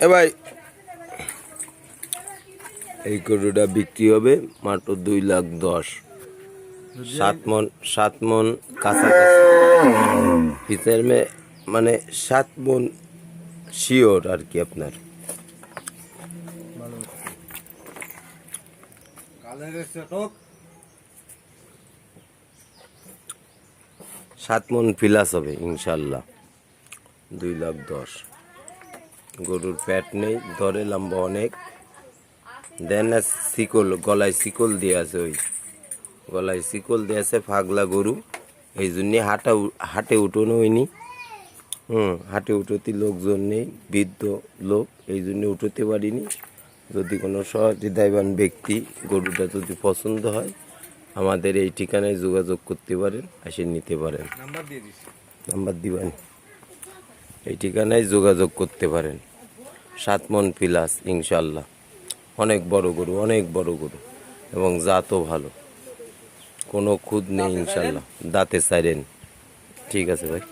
এ ভাই এই গরুটা বিক্রি হবে মাত্র 2,10,000। 7 মন কাছাকাছি ভিতর মানে 7 মন শিওর আর কি আপনার। 7 মন প্লাস হবে ইনশাল্লাহ। 2,10,000 গরুর প্যাট নেই, ধরে লম্বা অনেক। দেন শিকল, গলায় শিকল দিয়ে আছে, ওই গলায় শিকল দিয়ে আছে, ফাগলা গরু। এই জন্যে হাটে উঠোনো হয়নি। হাটে উঠোতে লোকজন নেই, বৃদ্ধ লোক, এই জন্য উঠোতে পারিনি। যদি কোনো সহৃদয়বান ব্যক্তি গরুটা যদি পছন্দ হয় আমাদের এই ঠিকানায় যোগাযোগ করতে পারেন, এসে নিতে পারেন। নাম্বার দিবেন, এই ঠিকানায় যোগাযোগ করতে পারেন। 7 মন প্লাস ইনশাল্লাহ। অনেক বড় গরু, অনেক বড় গরু, এবং জাতও ভালো, কোনো খুদ নেই ইনশাল্লাহ। দাঁতে সাইরেন। ঠিক আছে ভাই।